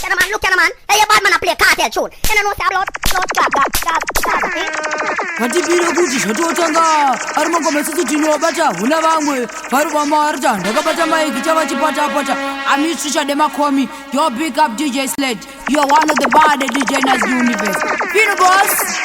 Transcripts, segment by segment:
Look at the man. Hey, your bad man a play cartel tune. You know say blood clap. Katibira kuti zvatotanga ari mangoma sisi tinobata huna vamwe vari vamaarja ndakabata maiki chava chipata amishisha demakomi your big up DJ Sledge. You're one of the baddest DJ in the universe. Fino boss.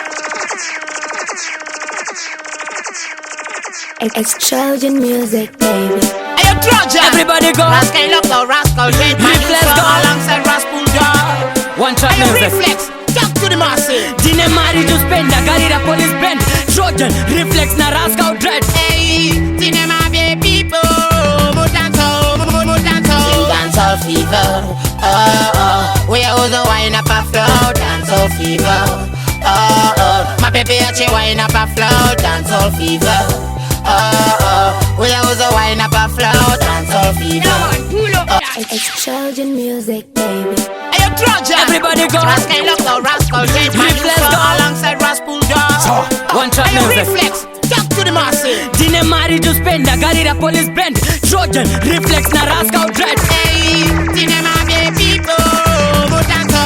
It's Trojan music, baby. Hey, Trojan. Everybody go. Rascal look the rascal red man. Reflex go alongside Rascal Dog. One track Hey, music. Reflex. Talk to the masses. Dine mari to spend a garira police band. Trojan, Reflex na Rascal Dread. Hey, cinema baby people. Mutanto. Dancehall fever. We are the wine up a flow. Dancehall fever. My baby ache wine up a flow. Dancehall fever. We are the wine up a flow. Dancehall fever. It's Trojan music, baby. Hey, Trojan. Everybody go. Rascal look the rascal red man. Reflex go alongside Rascal Dog. One track Hey, music. Reflex. Talk to the masses. Dine mari to spend a garira police band. Trojan, Reflex na Rascal Dread. Hey, cinema baby people. Mutanto.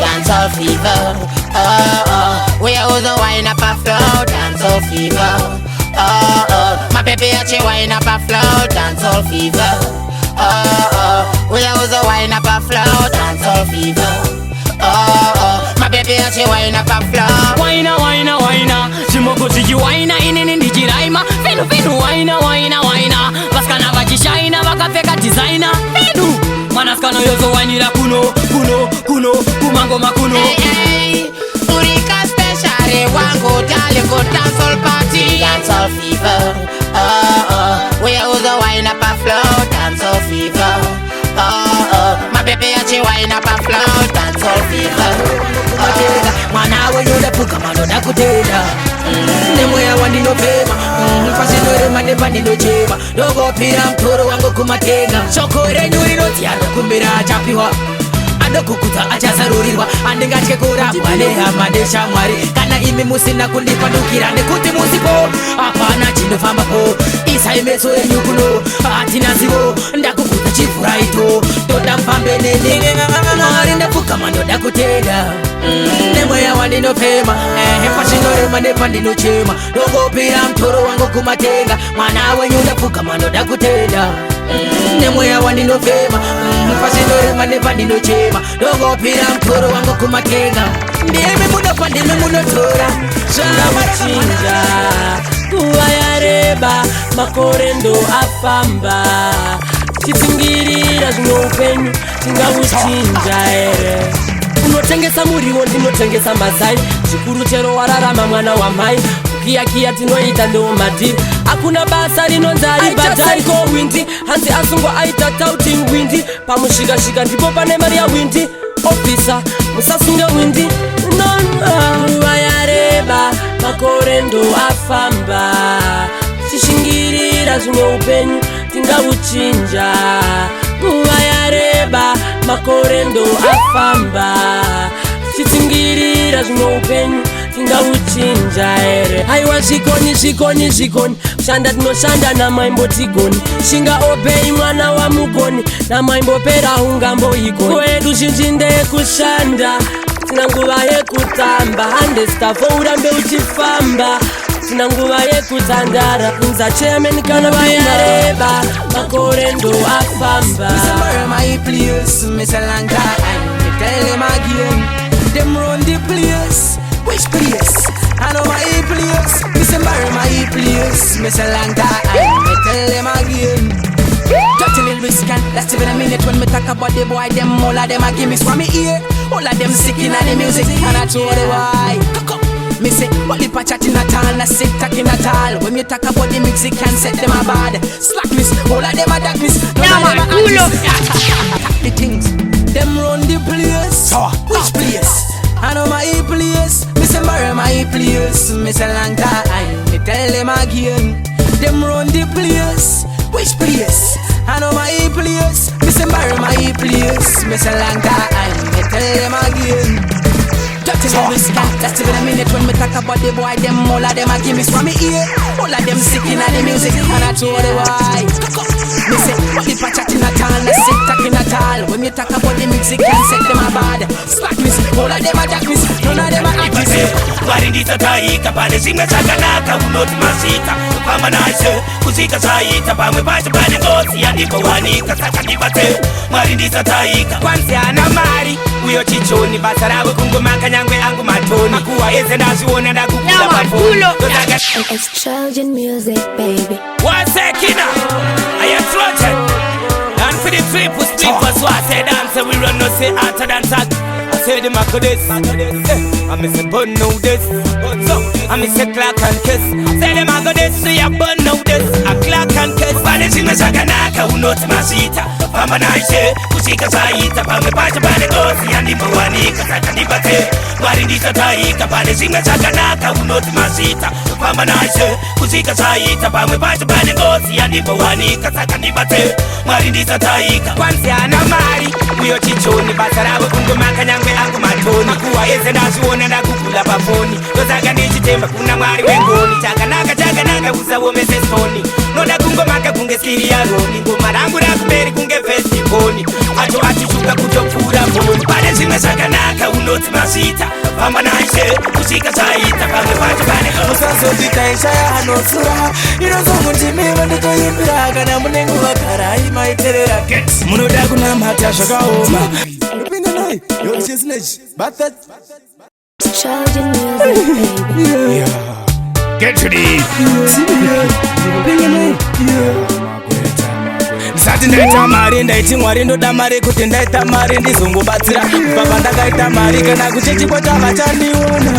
Dancehall fever. We are the wine up a flow. Dancehall fever. My baby ache wine up a flow. Dancehall fever. We are the wine up a flow. Dancehall fever. My baby ache wine up a flow. Waina. Chimoko chiji waina inini ndijiraima. Finu waina. Vaskana vachishaina vakapfeka designer. Finu. Manaskano yozo wainira kuno. Kumangoma kuno. Hey, Urika special wango dale go dancehall party. Dancehall fever. We are the wine up a flow. Dancehall fever. My baby ache wine up a flow. Dancehall fever. Mwana wenye udapuka mano dakutenda Nemo ya wandino pema Fasinore manepa nino chema Dogo pira mtoro wangu kumatenga Shokore nyuri noti ando kumbira achapiwa Ando kukuta achasarurirwa Ande ngache kurabu ane hamade shamwari Kana imi musina kundipa nukira Nekuti musipo Apana chindo famba po Isa imeso enyu kuno Atina zivo Ndakukuta chifuraito Toda mpambe nene Mwari ndapuka mano dakutenda Nemo ya wandino pema Fashinore manepa ndino chema Dogo pira mtoro wangu kumatenga Mwana wenye udapuka mano dakutenda Nemo ya wandino pema Fashinore manepa ndino chema Dogo pira mtoro wangu kumatenga Ndime munopa ndime munotora Chinja kuwa yareba makorendo afamba chitsingirira zvino upenyu tingauchinja ere unotengesa muriwo ndinotengesa mazai chikuru chero wararama mwana wamai ukiyakiya tinoita ndeomadhiri hakuna basa rinonzi aribhadhari kowindi hanzi asungwa aita tauting windi pamushikashika ndipo pane mari yawindi ofisa musasunge windi nguva yareba makorendo afamba tichishingirira zvimwe upenyu tingauchinja nguva yareba makorendo afamba tichitsingirira zvimwe upenyu tingauchinja ere haiwa zvikoni kushanda tinoshanda namaimbotigoni shinga obei mwana wa mugoni namaimbopera ungamboigoni kwedu zhinji ndeyekushanda tina nguva yekutamba handestafo urambe uchifamba tina nguva yekutandara kunza chairman kana vayareba makorendo afamba my place, Miss Alanga, and tell them again. Them run the place, which place? I know my place, Miss my place, Miss Alanga, and tell them again. Dirty little riskan, that's even a minute when me talk about the boy, them all of them a give me from me ear. All of them sick in the music, and I told them why. Me say, what the patch in a town, a sick tack in a tall. When you talk about the music, can set them a bad. Slackness, all of them a darkness. Yeah, man, cool up. The things, them run the place. Which place? I know my place. Me say, my place. Me say, long time. Me tell them again. Them run the place. Which place? I know my place. Me say, my place. Me say, long time. Me tell them again. That's even a minute when me talk about the boy, them all of them a give me from me ear. All of them sick in the music, and I told them why. Me say, what the patch in a town, a sick tack in a tall. When you talk about the music, ndisataika pane zvimwe zvakanaka unoti masita kufamba naishe kusvika zvaita pamwe pacho pane ngozi yandimbowanika saka ndibate Mwari ndisataika kwanzi hana mari uyo chichoni basa ravo kungomaka nyangwe angu matoni kuwa eze ndazviona ndakukula pafulo It's Trojan music, baby. Wasekina I am Trojan and for the triple sleeper so I say dance we run no say after dance I say the mark of this I miss a bun know this I miss a clock and kiss say the mark of this so you bun know this a clock and kiss Pane zimwe zvakanaka unoti masvita Pamba naishe kusvika zvaita pamwe pacho pane ngozi yandimbowanika saka ndibate Mwari ndisataika pane zimwe zvakanaka unoti masvita Pamba naishe kusvika zvaita pamwe pacho pane ngozi yandimbowanika saka ndibate Mwari ndisataika kwanzi hana mari uyo chichoni basa ravo kungomaka nyangwe angu matoni kuwa eze ndazviona ndakugula pafoni ndosaka ndichitemba kuna Mwari wengoni chakanaka usaomese soni noda kungomaka kunge skiri yaroni ngoma rangu rakuperi kunge festivoni acho achishuka kutopfuura foni pane zvimwe zvakanaka unoti masvita Pamba naishe kusvika zvaita pamwe pacho pane musazonditaishaya anotsura inozomundimiva nditoimbira kana munenge vagara imaiterera munoda kunamata zvakaoma Trojan music, baby. Get to the Sati ndaita mari ndaiti Mwari ndoda mari kuti ndaita mari ndizongobatsira baba ndakaita mari kana kuti chipo chavachandiona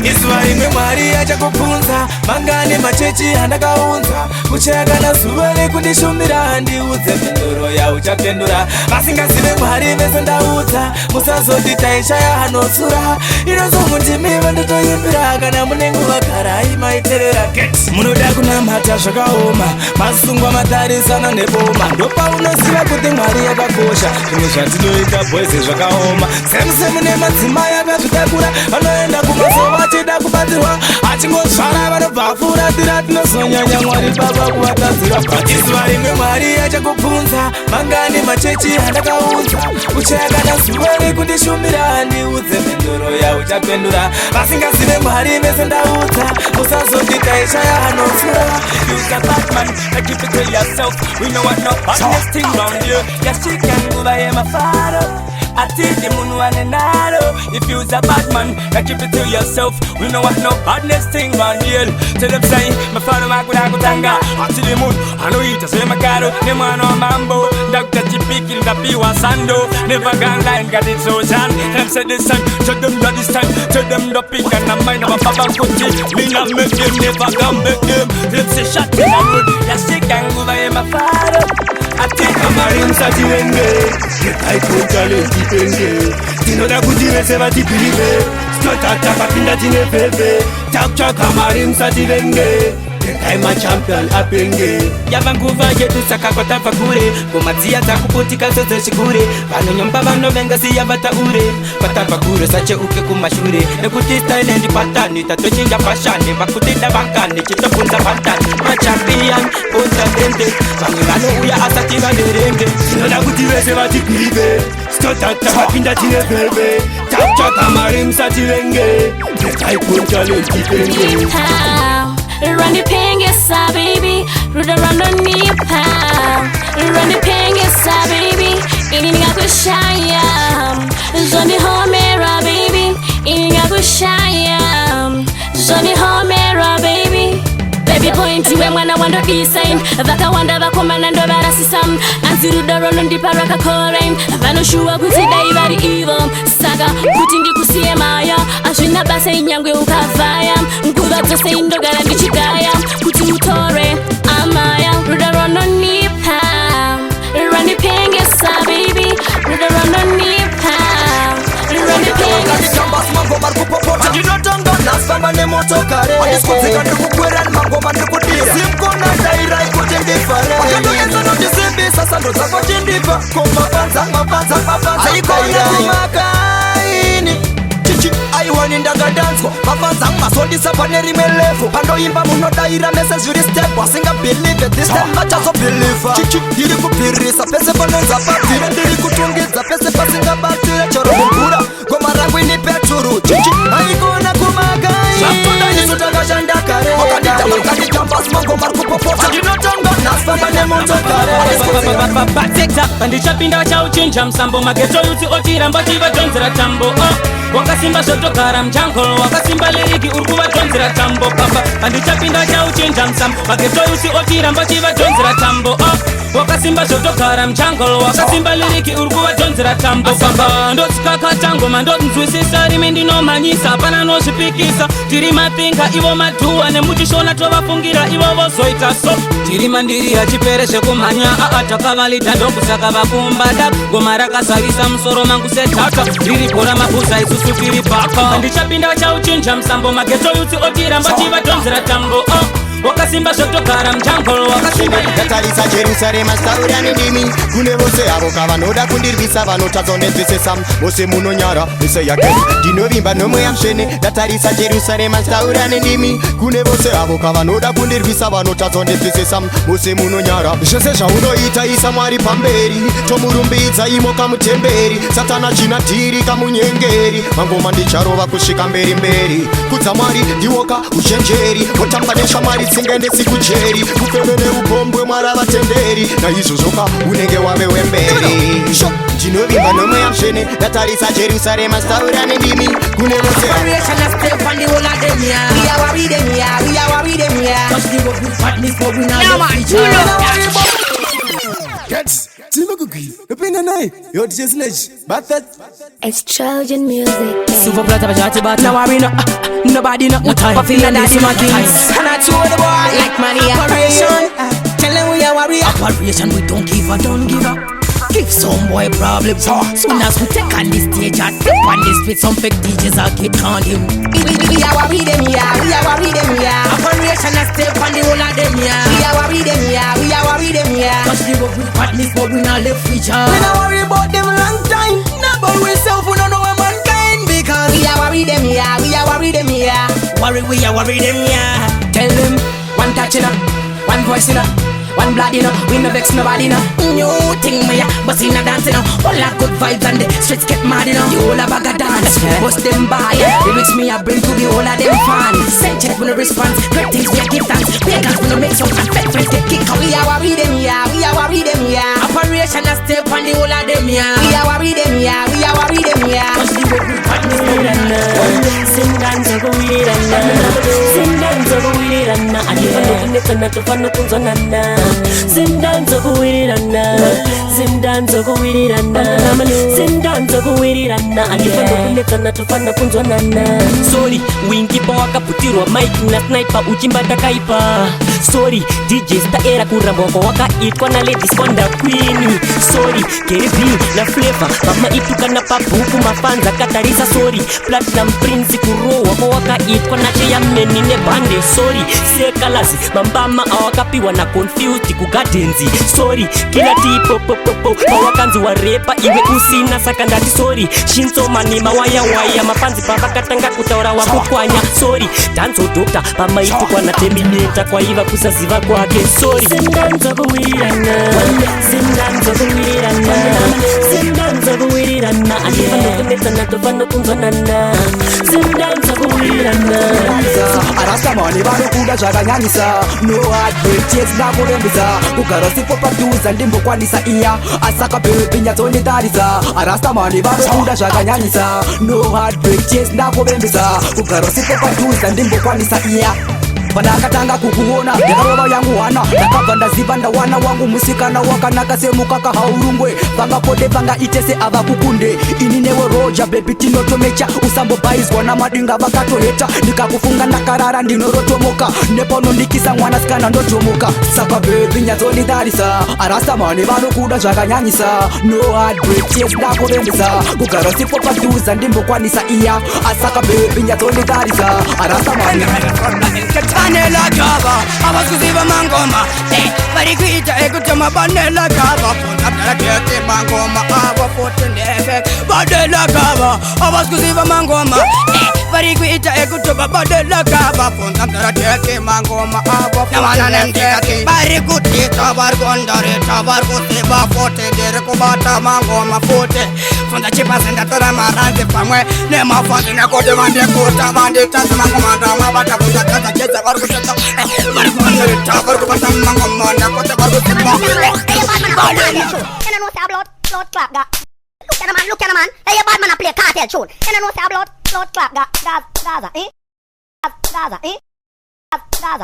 izuva rimwe Mwari achakupunza mangani machechi andakaunza kucheka na zuva rekundishumira ndiudze mhinduro yauchapindura vasingazive Mwari vese ndaudza musazonditaishaya anotsura inozomundimiva ndotoimbira kana munenge vagara imaiterera munoda kunamata zvakaoma masungwa matarisana neboma ndopaunoziva kuti Mwari yakakosha zvimwe zvatinoita bweze zvakaoma semusemu nemadzimai akazvitakura vanoenda kumasova achida kubatsirwa achingozvara vanobva afuratira tinozonyanya Mwari baba kuvatadzira izuva rimwe Mwari achakupunza mangani machechi andakaunza kucheka na zuva rekundishumira ndiudze mhinduro yauchapindura vasingazive Mwari vese ndaudza musazonditaishaya anotsura Use a bad man, I keep it to yourself. We know what no honest thing round here. Yes, she can move, I am a father. I take the moon one and another. If you's a bad man, I keep it to yourself. We know what no honest thing round here. Tell them say, my father Makutanga. I see the moon, I know it, I say my caro. The man on mambo, Dr. Chippy kill the Piwa Sando. Never gone line, got it so shan. Them say this time, tell them that this time, tell them the pick and the mind of a papa Kuti. Me not make them, never come back them. Them say shut in the road, yes, she can move, I am a father. I take a marine sativenge. I put talent. Tinoda kuti vese vatipirive tinotata papinda tine pepe takutsvaka mari musativenge Rekai machampion apenge yava nguva yedu saka kwatabva kure ngoma dziya dzakuputika sedzechikure vanonyomba vanovenga siya vataure kwatabva kure sacheuke kumashure nekuti style ndipatani tatochinja fashani vakutida vangane chitobvunza patani machampion potadende vamwe vanouya asati vaverenge tinoda kuti vese vatipirive tinotata papinda tine pepe takutsvaka mari musativenge Rekai talent ipenge Run the pengesa, baby. Run the nipa. Run the pengesa, baby. Ini ngakushaya. Zoni homera, baby. Ini ngakushaya. Zoni homera, baby. Baby point we mwana wando design. Vaka wanda vakomana ndo barasisam. Anziruda rono ndiparaka korain. Vano shuwa kuti dai vari evil. Saga kuti ndikusiye maya. Azvina basa inyangwe ukavaya. Nguva dzose indogara ndichigaya. Kuti mutore amaya. Ruda rono nipa. Rani pengesa baby. Ruda rono nipa. Rani pengesa. mangoma kupopota ndinotonga nasamba nemotokare andiskozeka ndikukwera mangoma ndikudira simkona ndairai kuti ndifare wakatoenza nondisimbisa sando dzako chindipa komapanza aikona kumakaini chichi aiwani ndakadanswa mapanza masondisa pane rimwe levo pandoimba munodaira mese zviri step wasinga believe this time vachazobheliva chichi ndiri kupirisa pese panonza patire ndiri kutungidza pese pasingabatire choro mumvura goma rangu ini peturu chichi aikona kumaka Bateta pandichapinda chauchinja msambo mageto yuti otiramba chivatonzera tambo wakasimba zvotogara mjangolo wakasimba liriki uri kuvatonzera tambo papa pandichapinda chauchinja msambo mageto yuti otiramba chivatonzera tambo wakasimba zvotogara mjangolo wakasimba liriki uri kuvatonzera tambo papa ndotikakatangoma ndotinzwisisa rimi ndinomhanyisa hapana nozvipikisa tiri mapinga ivo madhuwa nemuchishona tovafungira ivo vozoita so tiri mandiri achipere zvekumhanya takavalita ndokusaka vakumbada goma rakazarisa musoro mangu setata riri bhora mabuza isusu tiri baka ndichapinda chauchinja msambo mageto yuti otiramba chivatonzera tambo wakasimba zvotogara mjangolo wakasimba ndatarisa Jerusarema staura nendimi kune vose avo kavanoda kundirwisa vanotadza nenzvisesa vose munonyara mise yake ndinovimba nomweya msvene ndatarisa Jerusarema staura nendimi kune vose avo kavanoda kundirwisa vanotadza nenzvisesa vose munonyara zvese zvaunoita isa Mwari pamberi tomurumbidza imo kamutemberi satana china tiri kamunyengeri mangoma ndicharova kusvika mberi mberi kudza Mwari ndiwoka uchenjeri otamba neshamwari singende sikujeri kufeme neupombwe Mwara vatenderi naizvozvoka unenge wave wemberi ndinovimba nomweya msvene ndatarisa Jerusarema staura nendimi kune vose It's Trojan music. Super plata bajati but now we know nobody know no time for feeling daddy my things. And I told the boy like money operation. Tell them we are warrior. Operation we don't give up. Give some boy problems. Soon as we take on the stage and step on the street, some fake DJs are get on him. We are worried them here. We are worried them here. Operation and step on the whole of them here. We are worried them here. We are worried them here. Touch the road with badness, but we not left with ya. We not worry about them long time. Not about we self, we don't know where mankind because we are worried them here. We are worried them here. We are worried them here. Tell them one touch in one voice in one blood, we no vex nobody, New thing, me, but in a dance, all our good vibes and the streets get mad, The whole of bag of dance, bust them by, lyrics me I bring to the whole of them fans. Send check with no response, great things we give thanks. Pagans we no make some and fake friends get kick. We are worried them here, we are worried them here. Operation a step on the whole of them here. We are worried them here, we are worried them here. Touch the road with partners, Sing dance go with it, sing dance go with it, and to find the tunes on Zindan go with it Zindan go with it Zindan go with it alifanya tufana kunzwanana. Sorry wingi pa wakaputirwa mic na sniper uchimba takaipa. Sorry DJs ta era kuramba kwa wakaitwa na ladies konda queen. Sorry KB na flavor mama ituka na papuku mafanza katarisa. Sorry Platinum Prince kuroa kwa wakaitwa na cheya menine bande. Sorry sekalasi mambama awakapiwa na confused kugadenzi. Sorry kila tipo popopo mawakanzi wa repa iwe usina sakandati. Sorry shinso manima waya waya mapanzi papa katanga kutaura wa kukwanya. Sorry danzo doctor mama itu kwa na terminator kwa iva kusaziva kwake. Sorry zindanzo kuwirana zindanzo kuwirana zindanzo kuwirana alifanya kunetana tofano kunzonana zindanzo kuwirana. Arasta mani vano kuda zvakanyanyisa no heartbreak chase nakurembisa kugara sipo padhuza ndimbokwanisa iya asaka bebi nyatsonitarisa. Arasta mani vano kuda zvakanyanyisa no heartbreak chase nakurembisa kugara sipo padhuza ndimbokwanisa iya. Pandakatanga kukuona ndakarova yangu hana ndakabva ndaziva ndawana wangu musikana wakanaka semukaka haurungwe. Vangapode vangaitese ava kukunde ini newe roja bebi tinotomecha usambobhaizwa namadinga vakatoheta ndikakufunga ndakarara ndinorotomoka nepanondikisa mwanasikana ndotomoka. Saka bebi nyatsonitarisa arasta mani vanokuda zvakanyanyisa no heartbreak chase ndakurembesa kugara sipo padhuza ndimbokwanisa iya asaka bebi nyatsonitarisa arasta mani Banela Java, abakuziva mangoma, barikuita ekutama banela Java, punta tete mangoma, aba fortune. Banela Java, abakuziva mangoma, vari kuita ekutoka badala kavafunza mtarateke mangoma avo Navananendeki vari kutita vari kondareta vari kusiva fote dere kubata mangoma fote funza chipasi ndatora maranzi pamwe nemafazi nekoti vandikuta vanditanzi mangoma ndamavata funza kaza chedza vari kuteta vari kondareta vari kubata mangoma nekoti vari kusiva Hey, bad man a play cartel tune. You know say a blood clot got. Look at the man. Hey, bad man a play cartel tune. You know say a blood clot got. Gaza, eh? Gaza, eh? Gaza.